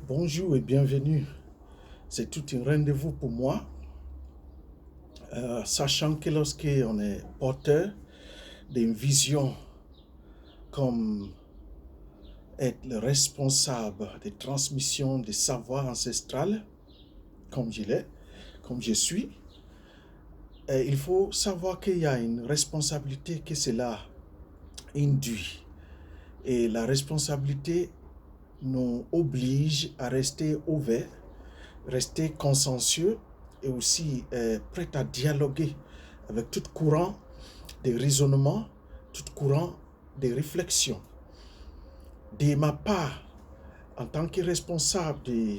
Bonjour et bienvenue. C'est tout un rendez-vous pour moi, sachant que lorsqu'on est porteur d'une vision comme être le responsable des transmissions des savoirs ancestrales, comme je l'ai, comme je suis, il faut savoir qu'il y a une responsabilité que cela induit. Et la responsabilité nous oblige à rester ouverts, rester consensueux et aussi prêt à dialoguer avec tout courant de raisonnement, tout courant de réflexion. De ma part, en tant que responsable de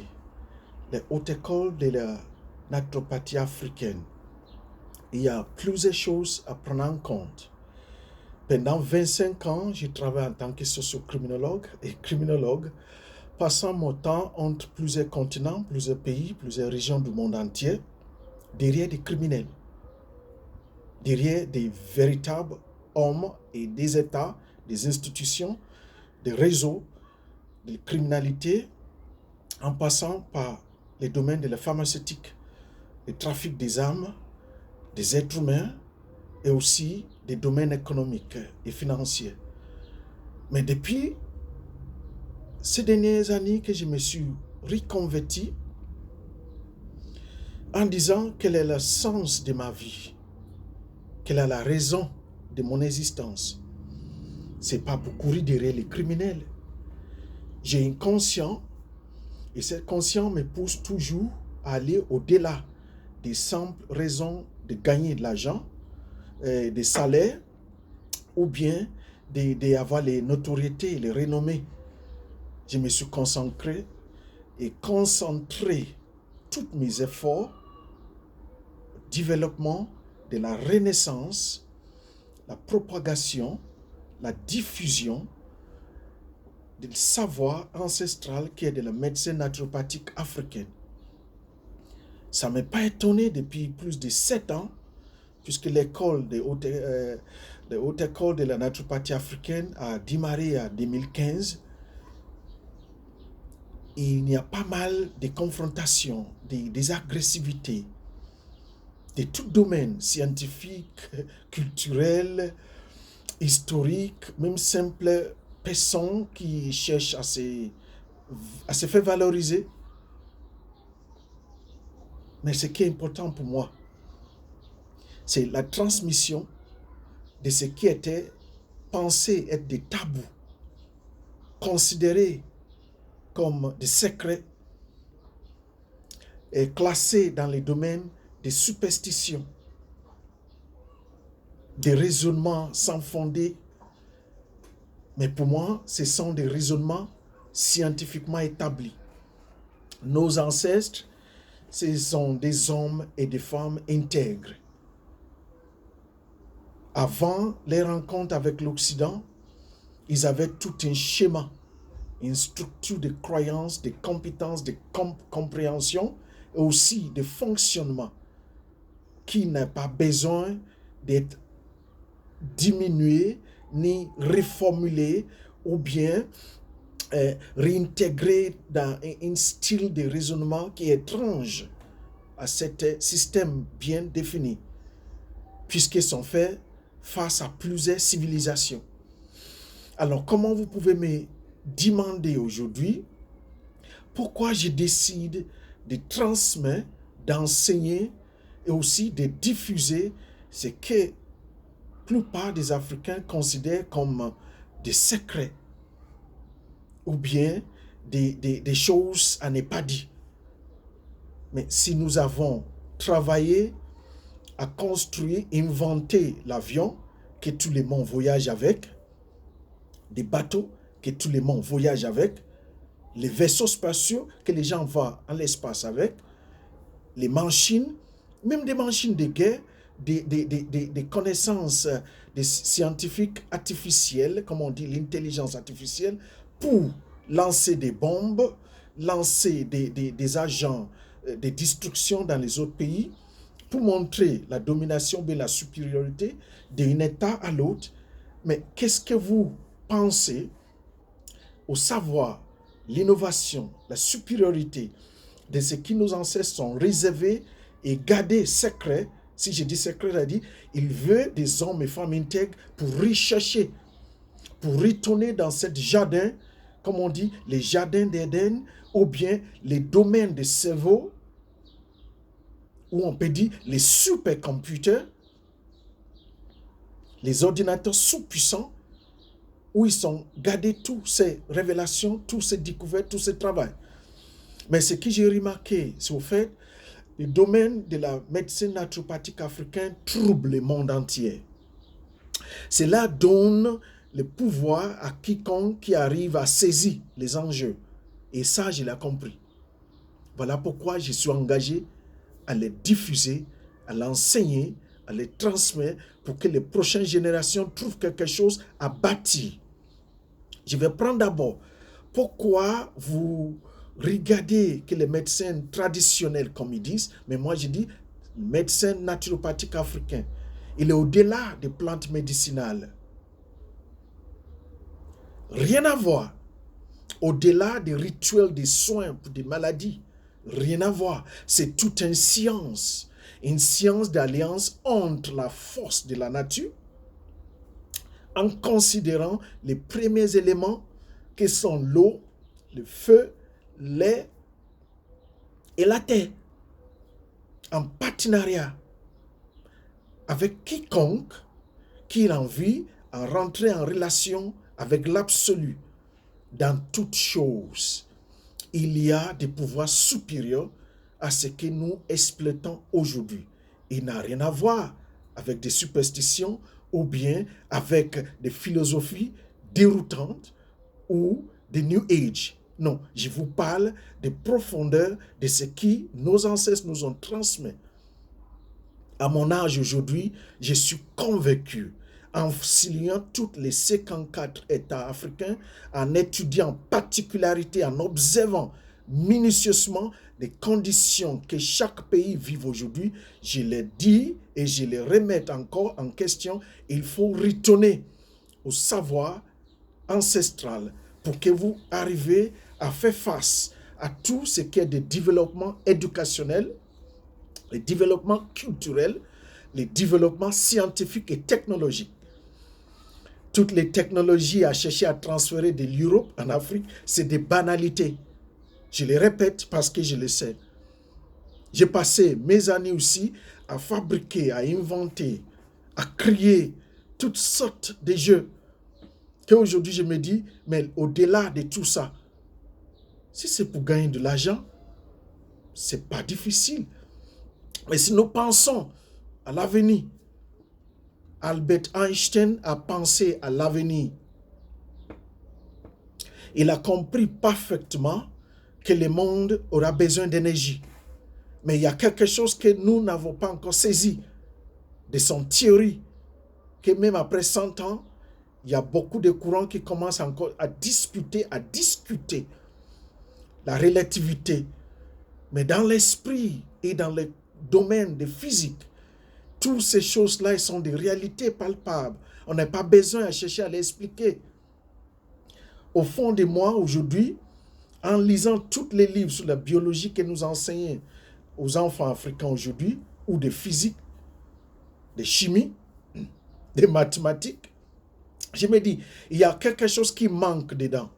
la haute école de la naturopathie africaine, il y a plusieurs choses à prendre en compte. Pendant 25 ans, j'ai travaillé en tant que socio-criminologue et criminologue, passant mon temps entre plusieurs continents, plusieurs pays, plusieurs régions du monde entier, derrière des criminels, derrière des véritables hommes et des États, des institutions, des réseaux de criminalité, en passant par les domaines de la pharmaceutique, le trafic des armes, des êtres humains et aussi des domaines économiques et financiers. Mais depuis ces dernières années que je me suis reconverti en disant quel est le sens de ma vie, quelle est la raison de mon existence. C'est pas pour courir derrière les criminels. J'ai un conscient et ce conscient me pousse toujours à aller au-delà des simples raisons de gagner de l'argent, des salaires ou bien d'avoir les notoriétés, les renommées. Je me suis concentré tous mes efforts au développement de la renaissance, la propagation, la diffusion du savoir ancestral qui est de la médecine naturopathique africaine. Ça ne m'a pas étonné depuis plus de 7 ans, puisque l'école de haute école de la naturopathie africaine a démarré en 2015. Il y a pas mal de confrontations, des agressivités, de tout domaine, scientifique, culturel, historique, même simple personnes qui cherchent à se faire valoriser. Mais ce qui est important pour moi, c'est la transmission de ce qui était pensé être des tabous, considérés comme des secrets et classés dans les domaines des superstitions, des raisonnements sans fondé. Mais pour moi, ce sont des raisonnements scientifiquement établis. Nos ancêtres, ce sont des hommes et des femmes intègres. Avant les rencontres avec l'Occident, ils avaient tout un schéma, une structure de croyances, de compétences, de compréhension et aussi de fonctionnement qui n'a pas besoin d'être diminué ni reformulé ou bien réintégré dans un style de raisonnement qui est étrange à ce système bien défini, puisqu'ils sont faits face à plusieurs civilisations. Alors, comment vous pouvez me demander aujourd'hui pourquoi je décide de transmettre, d'enseigner et aussi de diffuser ce que la plupart des Africains considèrent comme des secrets ou bien des choses à ne pas dire. Mais si nous avons travaillé à construire, inventer l'avion que tout le monde voyage avec, des bateaux que tout le monde voyage avec, les vaisseaux spatiaux que les gens vont dans l'espace avec, les machines, même des machines de guerre, des connaissances des scientifiques artificielles, comme on dit l'intelligence artificielle, pour lancer des bombes, lancer des agents de destruction dans les autres pays, pour montrer la domination et la supériorité d'un État à l'autre. Mais qu'est-ce que vous pensez au savoir l'innovation, la supériorité de ce qui nos ancêtres ont réservé et gardé secret. Si je dis secret, je dis, il veut des hommes et femmes intègres pour rechercher, pour retourner dans ce jardin, comme on dit, les jardins d'Éden, ou bien les domaines de cerveau, ou on peut dire les supercomputers, les ordinateurs sous-puissants, où ils sont gardés toutes ces révélations, toutes ces découvertes, tout ce travail. Mais ce que j'ai remarqué, c'est au fait, le domaine de la médecine naturopathique africaine trouble le monde entier. Cela donne le pouvoir à quiconque qui arrive à saisir les enjeux. Et ça, je l'ai compris. Voilà pourquoi je suis engagé à les diffuser, à l'enseigner, à les transmettre pour que les prochaines générations trouvent quelque chose à bâtir. Je vais prendre d'abord pourquoi vous regardez que les médecins traditionnels, comme ils disent, mais moi je dis médecin naturopathique africain, il est au-delà des plantes médicinales. Rien à voir. Au-delà des rituels des soins pour des maladies. Rien à voir. C'est toute une science d'alliance entre la force de la nature, en considérant les premiers éléments que sont l'eau, le feu, l'air et la terre, en partenariat avec quiconque qui a envie de rentrer en relation avec l'absolu. Dans toutes choses, il y a des pouvoirs supérieurs à ce que nous exploitons aujourd'hui. Il n'a rien à voir avec des superstitions ou bien avec des philosophies déroutantes ou des New Age. Non, je vous parle des profondeurs de ce qui nos ancêtres nous ont transmis. À mon âge aujourd'hui, je suis convaincu, en signant tous les 54 États africains, en étudiant en particularité, en observant minutieusement les conditions que chaque pays vit aujourd'hui, je les dis et je les remets encore en question. Il faut retourner au savoir ancestral pour que vous arriviez à faire face à tout ce qui est de développement éducationnel, le développement culturel, le développement scientifique et technologique. Toutes les technologies à chercher à transférer de l'Europe en Afrique, c'est des banalités. Je les répète parce que je le sais. J'ai passé mes années aussi à fabriquer, à inventer, à créer toutes sortes de jeux qu'aujourd'hui je me dis, mais au-delà de tout ça, si c'est pour gagner de l'argent, c'est pas difficile. Mais si nous pensons à l'avenir, Albert Einstein a pensé à l'avenir. Il a compris parfaitement que le monde aura besoin d'énergie. Mais il y a quelque chose que nous n'avons pas encore saisi de son théorie, que même après 100 ans, il y a beaucoup de courants qui commencent encore à discuter la relativité. Mais dans l'esprit et dans le domaine de physique, toutes ces choses-là sont des réalités palpables. On n'a pas besoin de chercher à les expliquer. Au fond de moi, aujourd'hui, en lisant tous les livres sur la biologie que nous enseignons aux enfants africains aujourd'hui, ou de physique, de chimie, de mathématiques, je me dis, il y a quelque chose qui manque dedans.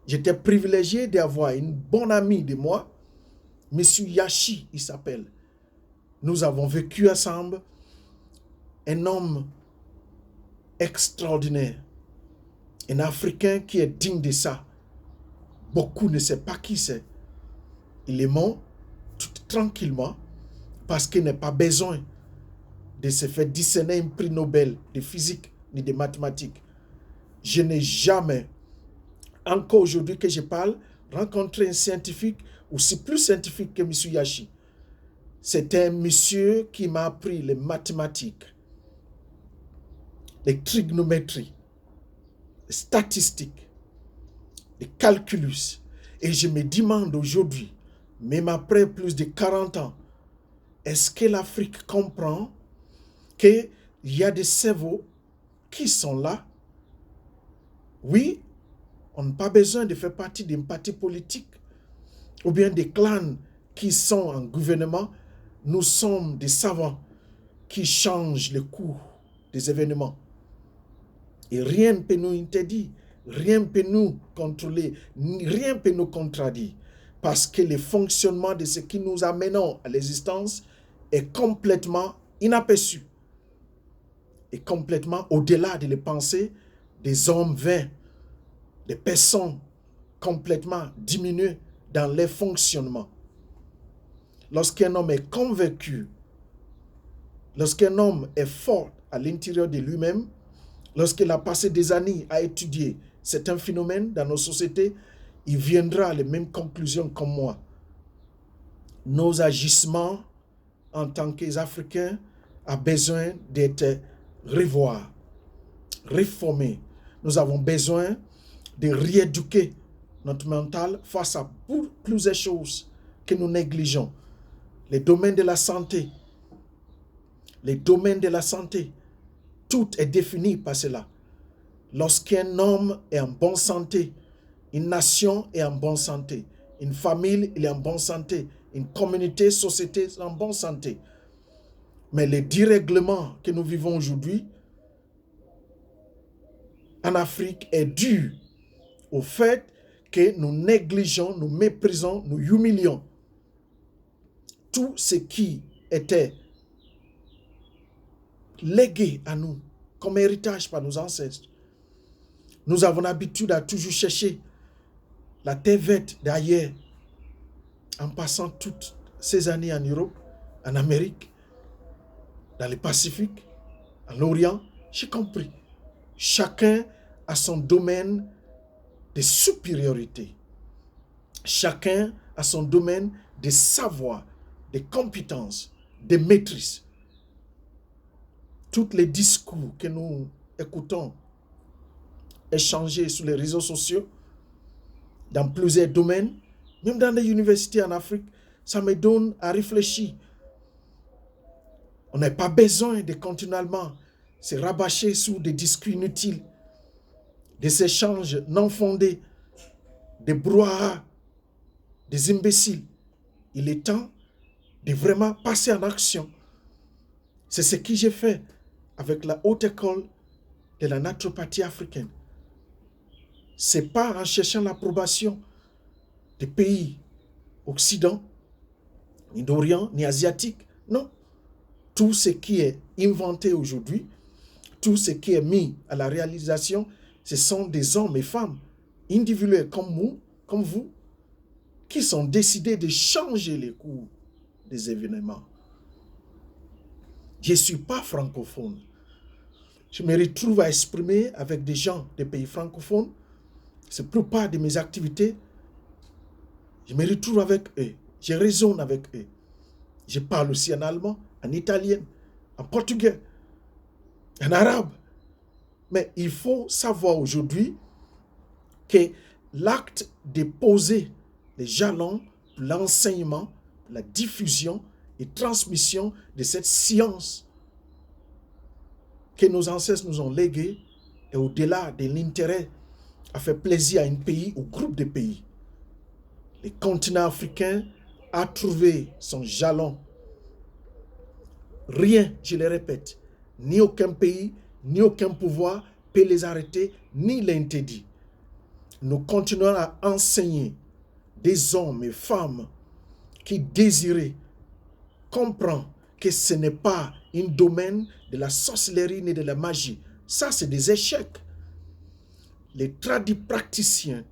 J'étais privilégié d'avoir une bonne amie de moi, M. Yashi, il s'appelle. Nous avons vécu ensemble, un homme extraordinaire, un Africain qui est digne de ça. Beaucoup ne savent pas qui c'est. Il est mort tout tranquillement parce qu'il n'a pas besoin de se faire discerner un prix Nobel de physique ni de mathématiques. Je n'ai jamais, encore aujourd'hui que je parle, rencontré un scientifique aussi plus scientifique que M. Yashi. C'était un monsieur qui m'a appris les mathématiques, les trigonométries, les statistiques, les calculus. Et je me demande aujourd'hui, même après plus de 40 ans, est-ce que l'Afrique comprend qu'il y a des cerveaux qui sont là? Oui, On n'a pas besoin de faire partie d'un parti politique ou bien des clans qui sont en gouvernement. Nous sommes des savants qui changent le cours des événements. Et rien ne peut nous interdire, rien ne peut nous contrôler, rien ne peut nous contradire. Parce que le fonctionnement de ce qui nous amène à l'existence est complètement inaperçu. Et complètement au-delà de les pensées des hommes vains, des personnes complètement diminuées dans leur fonctionnement. Lorsqu'un homme est convaincu, lorsqu'un homme est fort à l'intérieur de lui-même, lorsqu'il a passé des années à étudier certains phénomènes dans nos sociétés, il viendra à les mêmes conclusions comme moi. Nos agissements en tant qu'Africains ont besoin d'être revus, réformés. Nous avons besoin de rééduquer notre mental face à plusieurs choses que nous négligeons. Les domaines de la santé. Les domaines de la santé. Tout est défini par cela. Lorsqu'un homme est en bonne santé, une nation est en bonne santé, une famille est en bonne santé, une communauté, société est en bonne santé. Mais les dérèglements que nous vivons aujourd'hui en Afrique est dû au fait que nous négligeons, nous méprisons, nous humilions tout ce qui était légué à nous comme héritage par nos ancêtres. Nous avons l'habitude à toujours chercher la terre verte d'ailleurs, en passant toutes ces années en Europe, en Amérique, dans le Pacifique, en Orient. J'ai compris. Chacun a son domaine de supériorité. Chacun a son domaine de savoir, de compétences, de maîtrise. Tous les discours que nous écoutons échangés sur les réseaux sociaux, dans plusieurs domaines, même dans les universités en Afrique, ça me donne à réfléchir. On n'a pas besoin de continuellement se rabâcher sur des discours inutiles, des échanges non fondés, des brouhahas, des imbéciles. Il est temps de vraiment passer en action. C'est ce que j'ai fait avec la haute école de la naturopathie africaine. Ce n'est pas en cherchant l'approbation des pays occidentaux, ni d'Orient, ni asiatiques. Non. Tout ce qui est inventé aujourd'hui, tout ce qui est mis à la réalisation, ce sont des hommes et femmes individuels comme nous, comme vous, qui sont décidés de changer les cours des événements. Je ne suis pas francophone. Je me retrouve à exprimer avec des gens des pays francophones. C'est la plupart de mes activités. Je me retrouve avec eux. Je raisonne avec eux. Je parle aussi en allemand, en italien, en portugais, en arabe. Mais il faut savoir aujourd'hui que l'acte de poser les jalons pour l'enseignement, la diffusion et transmission de cette science que nos ancêtres nous ont léguée est au-delà de l'intérêt à faire plaisir à un pays ou groupe de pays. Le continent africain a trouvé son jalon. Rien, je le répète, ni aucun pays, ni aucun pouvoir peut les arrêter, ni l'interdire. Nous continuons à enseigner des hommes et femmes qui désiraient comprendre que ce n'est pas un domaine de la sorcellerie ni de la magie. Ça, c'est des échecs. Les tradipraticiens,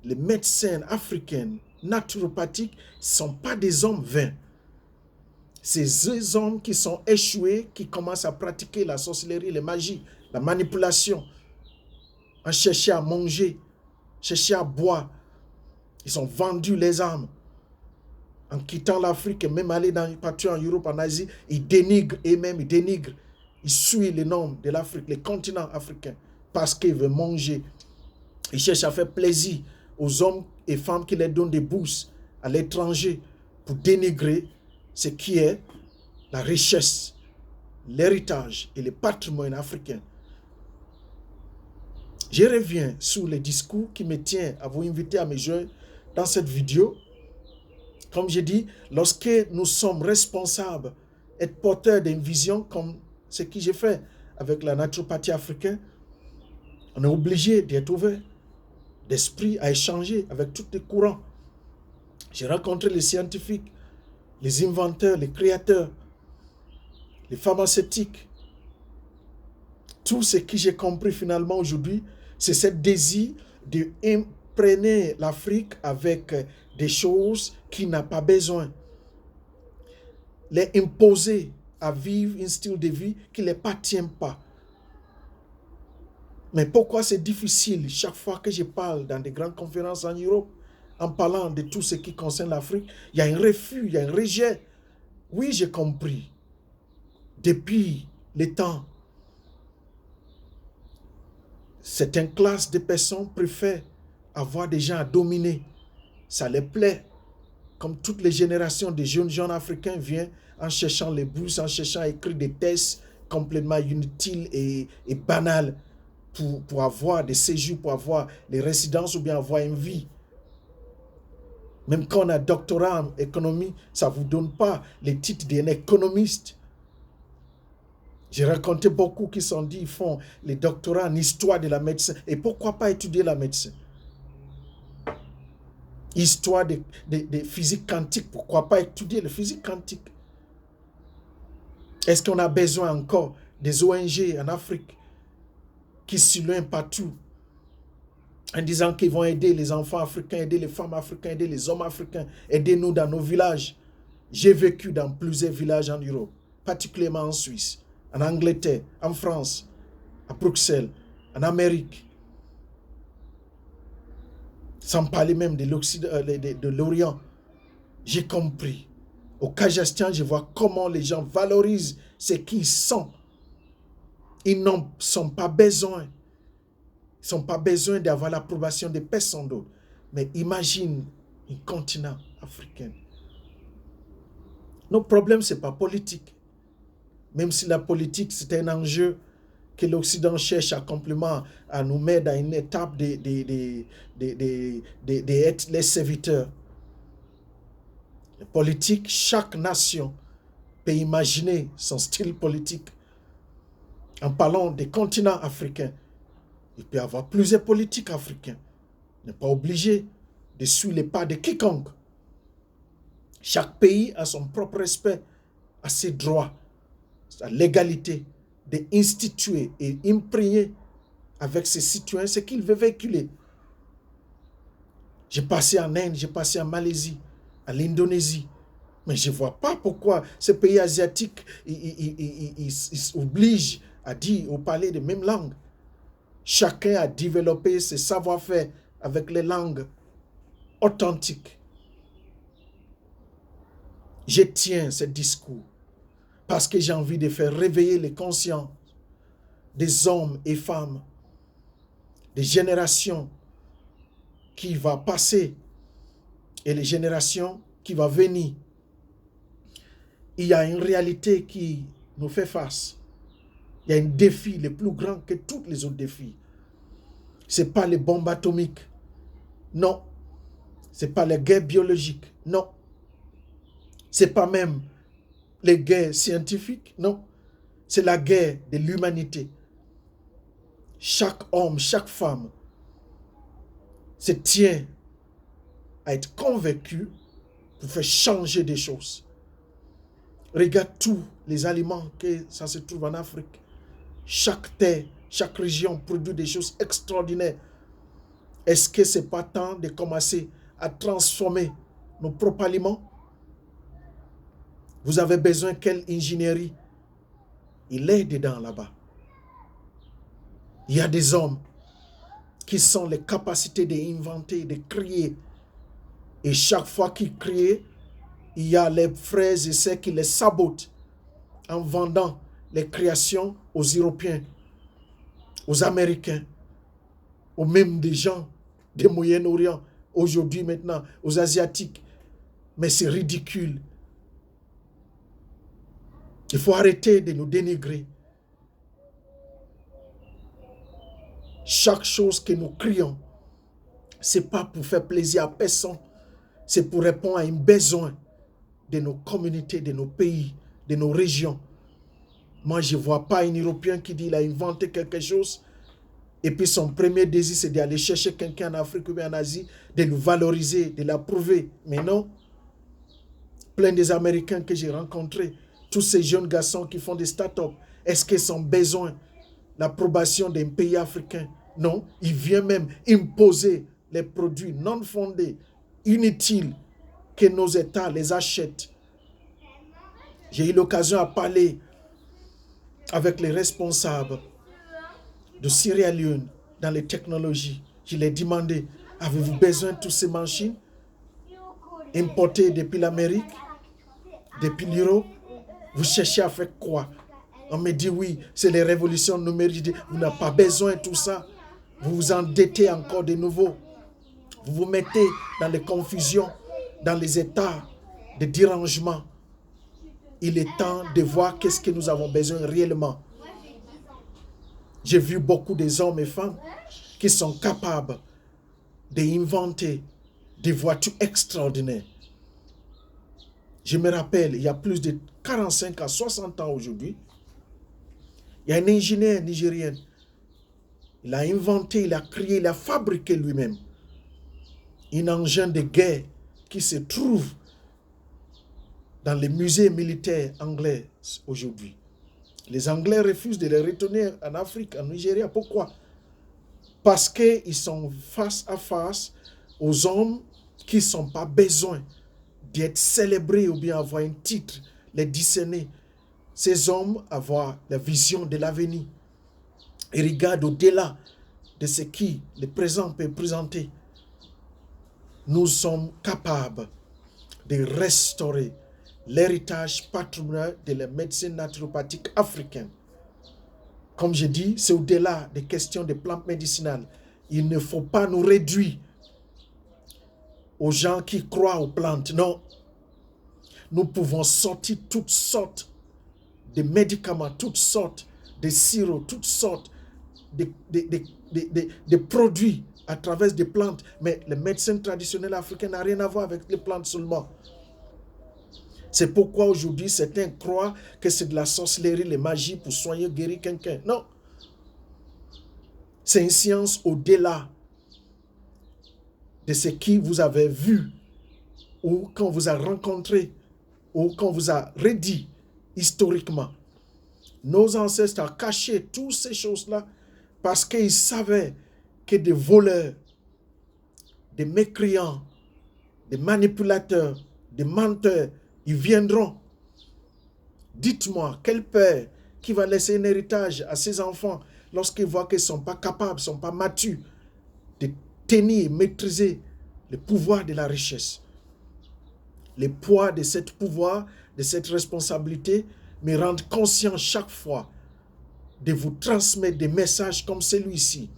les médecins africains, naturopathiques, ne sont pas des hommes vains. Ces hommes qui sont échoués, qui commencent à pratiquer la sorcellerie, la magie, la manipulation, à chercher à manger, chercher à boire. Ils ont vendu les âmes. En quittant l'Afrique et même aller partir en Europe, en Asie, ils dénigrent eux-mêmes, ils suivent le nom de l'Afrique, le continent africain, parce qu'ils veulent manger. Ils cherchent à faire plaisir aux hommes et femmes qui leur donnent des bourses à l'étranger pour dénigrer ce qui est la richesse, l'héritage et le patrimoine africain. Je reviens sur les discours qui me tiennent à vous inviter à me joindre dans cette vidéo. Comme je dis, lorsque nous sommes responsables et porteurs d'une vision comme ce que j'ai fait avec la naturopathie africaine, on est obligé d'être ouvert d'esprit à échanger avec tous les courants. J'ai rencontré les scientifiques, les inventeurs, les créateurs, les pharmaceutiques. Tout ce que j'ai compris finalement aujourd'hui, c'est ce désir d'imprégner l'Afrique avec des choses qui n'a pas besoin. Les imposer à vivre un style de vie qui ne les appartient pas. Mais pourquoi c'est difficile chaque fois que je parle dans des grandes conférences en Europe, en parlant de tout ce qui concerne l'Afrique, il y a un refus, il y a un rejet. Oui, j'ai compris. Depuis le temps, certaines classes de personnes préfèrent avoir des gens à dominer. Ça les plaît. Comme toutes les générations de jeunes africains viennent en cherchant les bourses, en cherchant à écrire des tests complètement inutiles et banals pour avoir des séjours, pour avoir des résidences ou bien avoir une vie. Même quand on a doctorat en économie, ça ne vous donne pas les titres d'un économiste. J'ai rencontré beaucoup qui sont dit, ils font les doctorats en histoire de la médecine. Et pourquoi pas étudier la médecine? Histoire de physique quantique, pourquoi pas étudier la physique quantique? Est-ce qu'on a besoin encore des ONG en Afrique qui s'illuminent partout en disant qu'ils vont aider les enfants africains, aider les femmes africaines, aider les hommes africains, aider nous dans nos villages? J'ai vécu dans plusieurs villages en Europe, particulièrement en Suisse, en Angleterre, en France, à Bruxelles, en Amérique. Sans parler même de l'Orient. J'ai compris. Au Kazakhstan, je vois comment les gens valorisent ce qu'ils sont. Ils n'ont pas besoin. Ils n'ont pas besoin d'avoir l'approbation de personne d'autre. Mais imagine un continent africain. Nos problèmes, ce n'est pas politique. Même si la politique, c'est un enjeu que l'Occident cherche à complément, à nous mettre à une étape d'être les serviteurs. La politique, chaque nation peut imaginer son style politique. En parlant des continents africains, il peut y avoir plusieurs politiques africains. On n'est pas obligé de suivre les pas de quiconque. Chaque pays a son propre respect, a ses droits, sa légalité d'instituer et imprégner avec ses citoyens ce qu'il veut véhiculer. J'ai passé en Inde, j'ai passé en Malaisie, à l'Indonésie, mais je ne vois pas pourquoi ces pays asiatiques ils obligent à dire ou parler de même langue. Chacun a développé ses savoir-faire avec les langues authentiques. Je tiens ce discours parce que j'ai envie de faire réveiller les consciences des hommes et femmes, des générations qui vont passer et les générations qui vont venir. Il y a une réalité qui nous fait face. Il y a un défi le plus grand que tous les autres défis. Ce n'est pas les bombes atomiques. Non. Ce n'est pas les guerres biologiques. Non. Ce n'est pas même les guerres scientifiques. Non. C'est la guerre de l'humanité. Chaque homme, chaque femme se tient à être convaincu pour faire changer des choses. Regarde tous les aliments que ça se trouve en Afrique. Chaque terre, chaque région produit des choses extraordinaires. Est-ce que ce n'est pas temps de commencer à transformer nos propres aliments? Vous avez besoin de quelle ingénierie? Il est dedans là-bas. Il y a des hommes qui ont les capacités d'inventer, de créer. Et chaque fois qu'ils créent, il y a les frères et sœurs qui les sabotent en vendant les créations aux Européens, aux Américains, ou même des gens du Moyen-Orient, aujourd'hui maintenant, aux Asiatiques. Mais c'est ridicule. Il faut arrêter de nous dénigrer. Chaque chose que nous crions, ce n'est pas pour faire plaisir à personne, c'est pour répondre à un besoin de nos communautés, de nos pays, de nos régions. Moi, je ne vois pas un Européen qui dit qu'il a inventé quelque chose et puis son premier désir, c'est d'aller chercher quelqu'un en Afrique ou bien en Asie, de le valoriser, de l'approuver. Mais non, plein des Américains que j'ai rencontrés, tous ces jeunes garçons qui font des start-up, est-ce qu'ils ont besoin de l'approbation d'un pays africain? Non, ils viennent même imposer les produits non fondés, inutiles, que nos États les achètent. J'ai eu l'occasion de parler avec les responsables de Sierra Leone dans les technologies. Je leur ai demandé, avez-vous besoin de toutes ces machines importées depuis l'Amérique, depuis l'Europe? Vous cherchez à faire quoi? On me dit oui, c'est les révolutions numériques. Vous n'avez pas besoin de tout ça. Vous vous endettez encore de nouveau. Vous vous mettez dans les confusions, dans les états de dérangement. Il est temps de voir qu'est-ce que nous avons besoin réellement. J'ai vu beaucoup de hommes et femmes qui sont capables d'inventer des voitures extraordinaires. Je me rappelle, il y a plus de 45 à 60 ans aujourd'hui, il y a un ingénieur nigérien. Il a inventé, il a créé, il a fabriqué lui-même un engin de guerre qui se trouve dans les musées militaires anglais aujourd'hui. Les Anglais refusent de les retourner en Afrique, en Nigeria. Pourquoi? Parce qu'ils sont face à face aux hommes qui n'ont pas besoin d'être célébrés ou bien avoir un titre, les discerner. Ces hommes avoir la vision de l'avenir et regardent au-delà de ce qui le présent peut présenter. Nous sommes capables de restaurer l'héritage patrimonial de la médecine naturopathique africaine. Comme je dis, c'est au-delà des questions de plantes médicinales. Il ne faut pas nous réduire aux gens qui croient aux plantes. Non. Nous pouvons sortir toutes sortes de médicaments, toutes sortes de sirops, toutes sortes de produits à travers des plantes. Mais la médecine traditionnelle africaine n'a rien à voir avec les plantes seulement. C'est pourquoi aujourd'hui, certains croient que c'est de la sorcellerie, les magies pour soigner, guérir quelqu'un. Non. C'est une science au-delà de ce que vous avez vu ou qu'on vous a rencontré ou qu'on vous a redit historiquement. Nos ancêtres ont caché toutes ces choses-là parce qu'ils savaient que des voleurs, des mécréants, des manipulateurs, des menteurs, ils viendront. Dites-moi, quel père qui va laisser un héritage à ses enfants lorsqu'il voit qu'ils ne sont pas capables, ne sont pas matures de tenir et maîtriser le pouvoir de la richesse? Le poids de ce pouvoir, de cette responsabilité me rend conscient chaque fois de vous transmettre des messages comme celui-ci,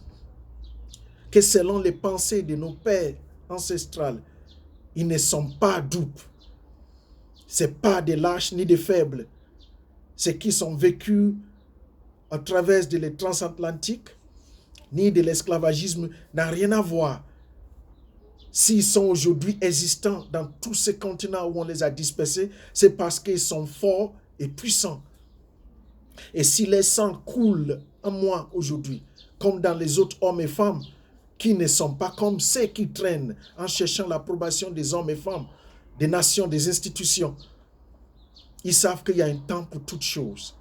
que selon les pensées de nos pères ancestrales, ils ne sont pas dupes. Ce n'est pas des lâches ni des faibles. Ceux qui sont vécus à travers de les transatlantiques, ni de l'esclavagisme, n'a rien à voir. S'ils sont aujourd'hui existants dans tous ces continents où on les a dispersés, c'est parce qu'ils sont forts et puissants. Et si les sangs coulent en moi aujourd'hui, comme dans les autres hommes et femmes, qui ne sont pas comme ceux qui traînent en cherchant l'approbation des hommes et femmes, des nations, des institutions, ils savent qu'il y a un temps pour toutes choses.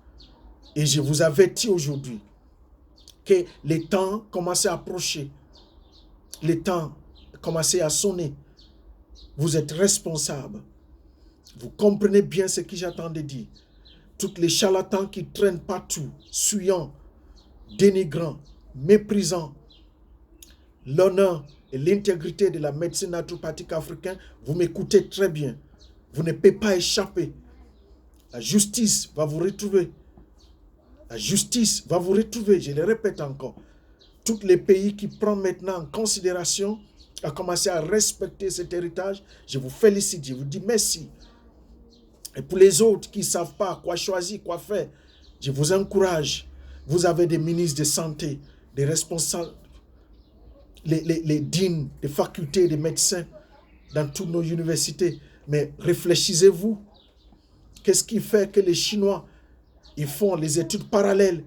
Et je vous avertis aujourd'hui que le temps commence à approcher. Le temps commence à sonner. Vous êtes responsables. Vous comprenez bien ce que j'attends de dire. Tous les charlatans qui traînent partout, suyant, dénigrant, méprisant l'honneur et l'intégrité de la médecine naturopathique africaine, vous m'écoutez très bien. Vous ne pouvez pas échapper. La justice va vous retrouver. La justice va vous retrouver, je le répète encore. Tous les pays qui prennent maintenant en considération à commencer à respecter cet héritage, je vous félicite, je vous dis merci. Et pour les autres qui ne savent pas quoi choisir, quoi faire, je vous encourage. Vous avez des ministres de santé, des responsables, les deans des facultés, des médecins dans toutes nos universités. Mais réfléchissez-vous. Qu'est-ce qui fait que les Chinois, ils font les études parallèles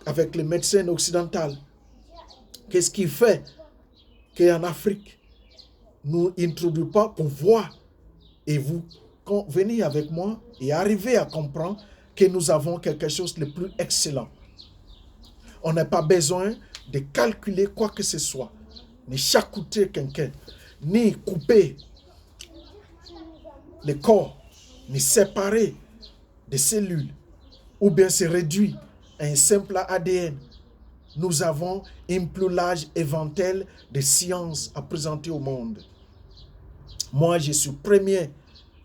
avec les médecins occidentaux? Qu'est-ce qui fait qu'en Afrique, nous n'introduisons pas pour voir et vous venez avec moi et arrivez à comprendre que nous avons quelque chose de plus excellent. On n'a pas besoin de calculer quoi que ce soit, ni charcuter quelqu'un, ni couper le corps, ni séparer des cellules, ou bien se réduire à un simple ADN. Nous avons un plus large éventail de sciences à présenter au monde. Moi, je suis premier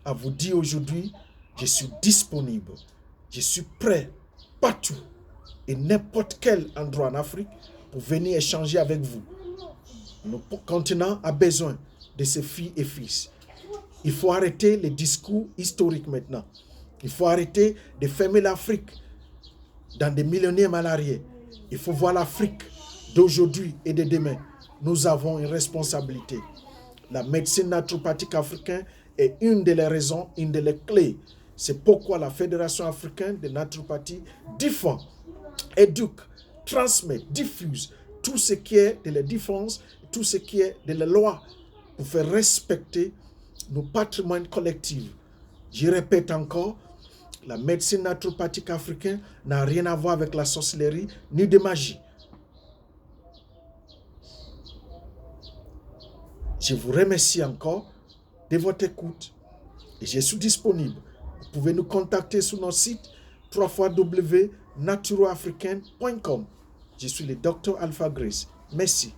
à vous dire aujourd'hui, je suis disponible, je suis prêt partout et n'importe quel endroit en Afrique pour venir échanger avec vous. Notre continent a besoin de ses filles et fils. Il faut arrêter les discours historiques maintenant. Il faut arrêter de fermer l'Afrique dans des millénaires à l'arrière. Il faut voir l'Afrique d'aujourd'hui et de demain. Nous avons une responsabilité. La médecine naturopathique africaine est une des raisons, une des clés. C'est pourquoi la Fédération africaine de naturopathie défend, éduque, transmet, diffuse tout ce qui est de la défense, tout ce qui est de la loi pour faire respecter nos patrimoines collectifs. Je répète encore, la médecine naturopathique africaine n'a rien à voir avec la sorcellerie ni de magie. Je vous remercie encore de votre écoute et je suis disponible. Vous pouvez nous contacter sur notre site www.naturoafricaine.com. Je suis le Dr Alpha Grace. Merci.